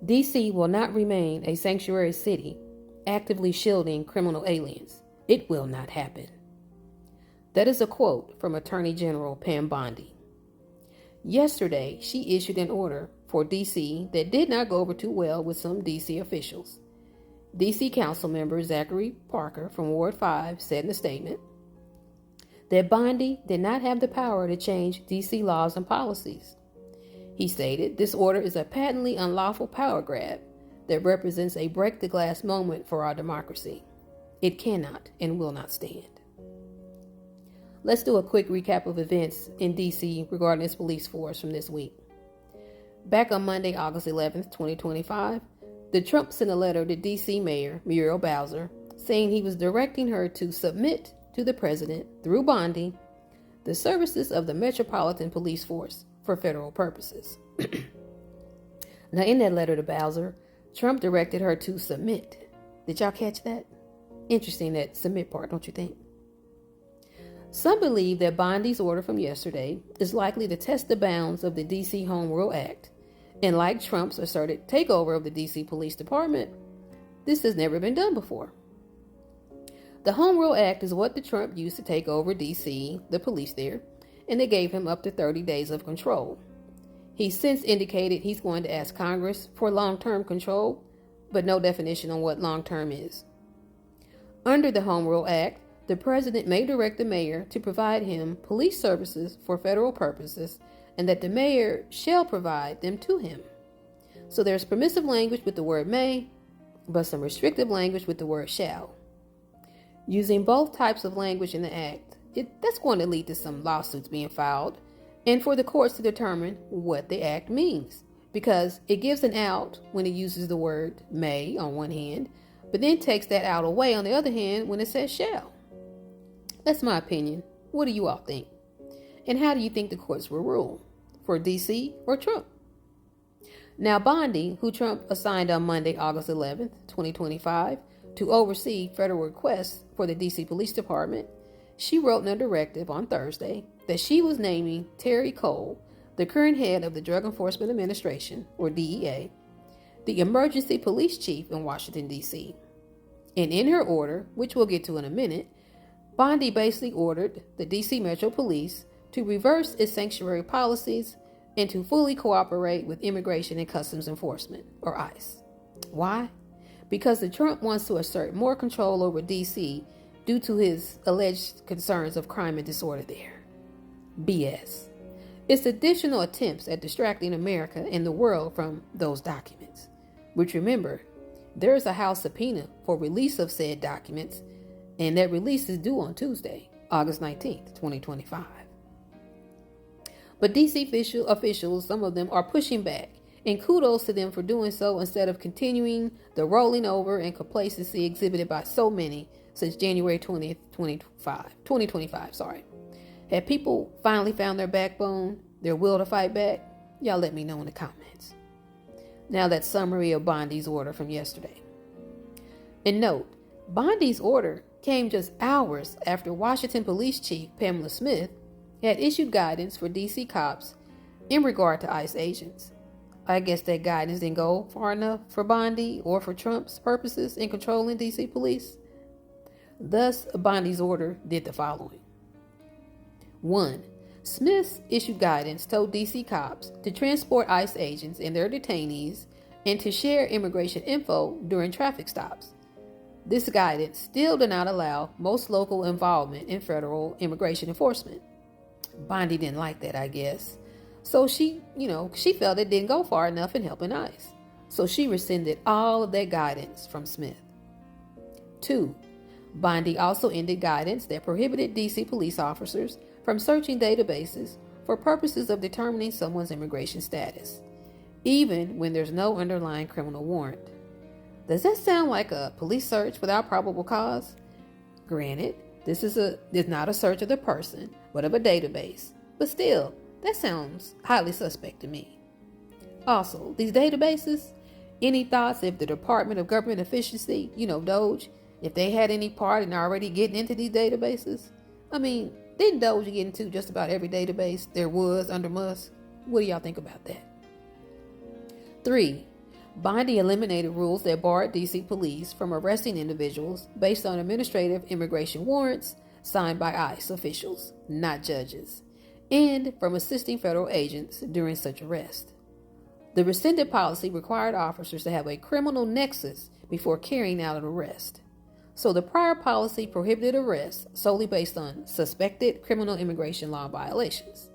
DC will not remain a sanctuary city actively shielding criminal aliens. It will not happen. That is a quote from Attorney General Pam Bondi. Yesterday, she issued an order for DC that did not go over too well with some DC officials. DC Council member Zachary Parker from Ward 5 said in a statement that Bondi did not have the power to change DC laws and policies. He stated, "This order is a patently unlawful power grab that represents a break-the-glass moment for our democracy. It cannot and will not stand." Let's do a quick recap of events in DC regarding its police force from this week. Back on Monday, August 11th, 2025, the Trump sent a letter to DC Mayor Muriel Bowser saying he was directing her to submit to the president, through Bondi, the services of the Metropolitan Police Force for federal purposes. Now, in that letter to Bowser, Trump directed her to submit. Did y'all catch that? Interesting, that submit part, don't you think? Some believe that Bondi's order from yesterday is likely to test the bounds of the DC Home Rule Act, and like Trump's asserted takeover of the DC Police Department, this has never been done before. The Home Rule Act is what the Trump used to take over DC, the police there, and they gave him up to 30 days of control. He's since indicated he's going to ask Congress for long-term control, but no definition on what long-term is. Under the Home Rule Act, the president may direct the mayor to provide him police services for federal purposes, and that the mayor shall provide them to him. So there's permissive language with the word may, but some restrictive language with the word shall. Using both types of language in the act, that's going to lead to some lawsuits being filed, and for the courts to determine what the act means, because it gives an out when it uses the word may on one hand, but then takes that out away on the other hand when it says shall. That's my opinion. What do you all think? And how do you think the courts will rule? For DC or Trump? Now, Bondi, who Trump assigned on Monday, August 11th, 2025, to oversee federal requests for the DC Police Department, she wrote in a directive on Thursday that she was naming Terry Cole, the current head of the Drug Enforcement Administration, or DEA, the emergency police chief in Washington, D.C. And in her order, which we'll get to in a minute, Bondi basically ordered the D.C. Metro Police to reverse its sanctuary policies and to fully cooperate with Immigration and Customs Enforcement, or ICE. Why? Because the Trump wants to assert more control over D.C. due to his alleged concerns of crime and disorder there. BS. It's additional attempts at distracting America and the world from those documents. Which, remember, there is a House subpoena for release of said documents, and that release is due on Tuesday, August 19th, 2025. But DC officials, some of them, are pushing back, and kudos to them for doing so instead of continuing the rolling over and complacency exhibited by so many since January 20th, 2025. Have people finally found their backbone, their will to fight back? Y'all let me know in the comments. Now that summary of Bondi's order from yesterday. And note, Bondi's order came just hours after Washington Police Chief Pamela Smith had issued guidance for DC cops in regard to ICE agents. I guess that guidance didn't go far enough for Bondi or for Trump's purposes in controlling DC police. Thus, Bondi's order did the following. 1. Smith's issued guidance told DC cops to transport ICE agents and their detainees and to share immigration info during traffic stops. This guidance still did not allow most local involvement in federal immigration enforcement. Bondi didn't like that, I guess. So she felt it didn't go far enough in helping ICE. So she rescinded all of that guidance from Smith. 2. Bondi also ended guidance that prohibited DC police officers from searching databases for purposes of determining someone's immigration status, even when there's no underlying criminal warrant. Does that sound like a police search without probable cause? Granted, this is not a search of the person, but of a database. But still, that sounds highly suspect to me. Also, these databases, any thoughts if the Department of Government Efficiency, DOGE, if they had any part in already getting into these databases? I mean, didn't DOGE get into just about every database there was under Musk? What do y'all think about that? 3. Bondi eliminated rules that barred DC police from arresting individuals based on administrative immigration warrants signed by ICE officials, not judges, and from assisting federal agents during such arrest. The rescinded policy required officers to have a criminal nexus before carrying out an arrest. So the prior policy prohibited arrests solely based on suspected criminal immigration law violations.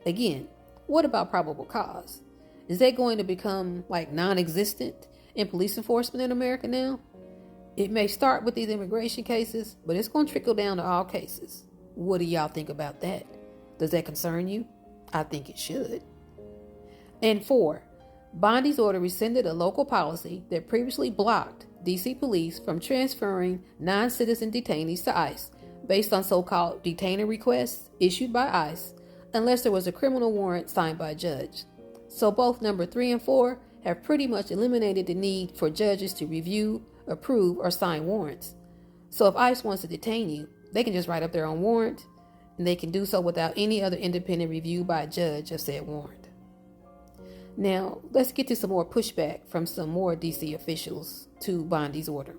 Again, what about probable cause? Is that going to become like non-existent in police enforcement in America now? It may start with these immigration cases, but it's going to trickle down to all cases. What do y'all think about that? Does that concern you? I think it should. And 4, Bondi's order rescinded a local policy that previously blocked DC police from transferring non-citizen detainees to ICE based on so-called detainer requests issued by ICE unless there was a criminal warrant signed by a judge. So both number 3 and 4 have pretty much eliminated the need for judges to review, approve, or sign warrants. So if ICE wants to detain you, they can just write up their own warrant, and they can do so without any other independent review by a judge of said warrant. Now, let's get to some more pushback from some more DC officials to Bondi's order.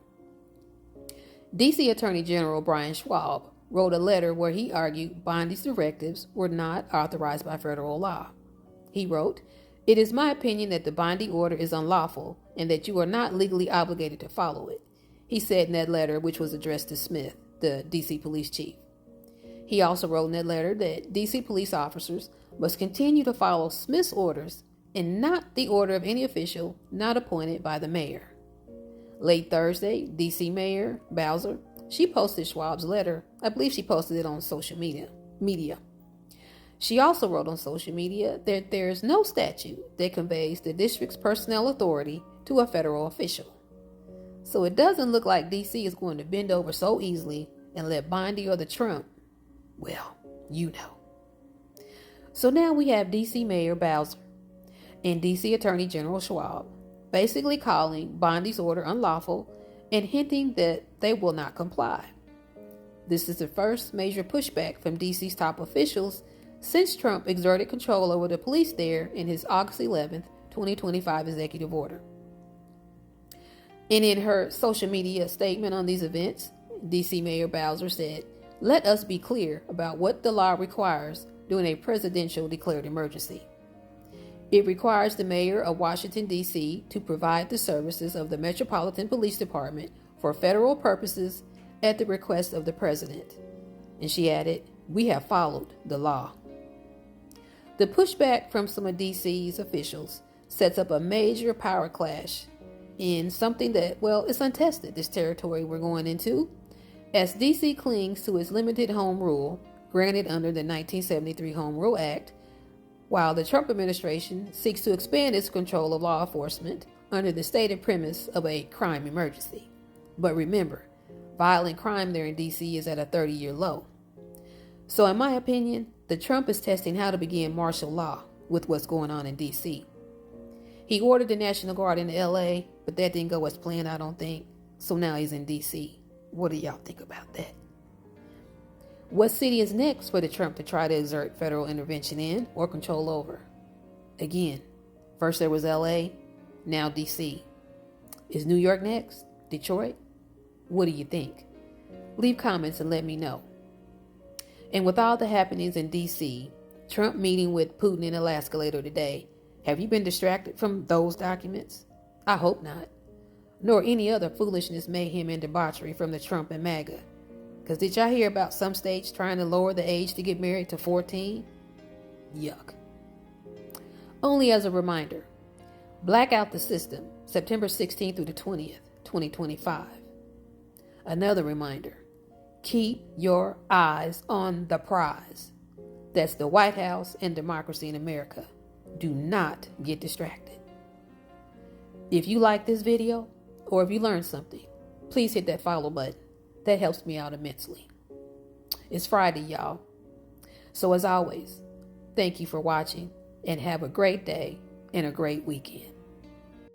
DC Attorney General Brian Schwab wrote a letter where he argued Bondi's directives were not authorized by federal law. He wrote, "It is my opinion that the Bondi order is unlawful and that you are not legally obligated to follow it," he said in that letter, which was addressed to Smith, the DC police chief. He also wrote in that letter that DC police officers must continue to follow Smith's orders and not the order of any official not appointed by the mayor. Late Thursday, DC Mayor Bowser, she posted Schwab's letter. I believe she posted it on social media. She also wrote on social media that there is no statute that conveys the district's personnel authority to a federal official. So it doesn't look like DC is going to bend over so easily and let Bondi or the Trump, well, you know. So now we have DC Mayor Bowser and DC Attorney General Schwab basically calling Bondi's order unlawful and hinting that they will not comply. This is the first major pushback from DC's top officials since Trump exerted control over the police there in his August 11th, 2025 executive order. And in her social media statement on these events, DC Mayor Bowser said, "Let us be clear about what the law requires during a presidential declared emergency. It requires the mayor of Washington, D.C. to provide the services of the Metropolitan Police Department for federal purposes at the request of the president." And she added, "We have followed the law." The pushback from some of DC's officials sets up a major power clash in something that, well, it's untested, this territory we're going into, as DC clings to its limited home rule granted under the 1973 Home Rule Act, while the Trump administration seeks to expand its control of law enforcement under the stated premise of a crime emergency. But remember, violent crime there in DC is at a 30-year low. So in my opinion, the Trump is testing how to begin martial law with what's going on in DC. He ordered the National Guard into LA, but that didn't go as planned, I don't think. So now he's in DC. What do y'all think about that? What city is next for the Trump to try to exert federal intervention in or control over? Again, first there was LA, now DC. Is New York next? Detroit? What do you think? Leave comments and let me know. And with all the happenings in DC, Trump meeting with Putin in Alaska later today, have you been distracted from those documents? I hope not. Nor any other foolishness, mayhem, and debauchery from the Trump and MAGA. Because did y'all hear about some states trying to lower the age to get married to 14? Yuck. Only as a reminder, blackout the system, September 16th through the 20th, 2025. Another reminder, keep your eyes on the prize. That's the White House and democracy in America. Do not get distracted. If you like this video, or if you learned something, please hit that follow button. That helps me out immensely. It's Friday, y'all. So as always, thank you for watching and have a great day and a great weekend.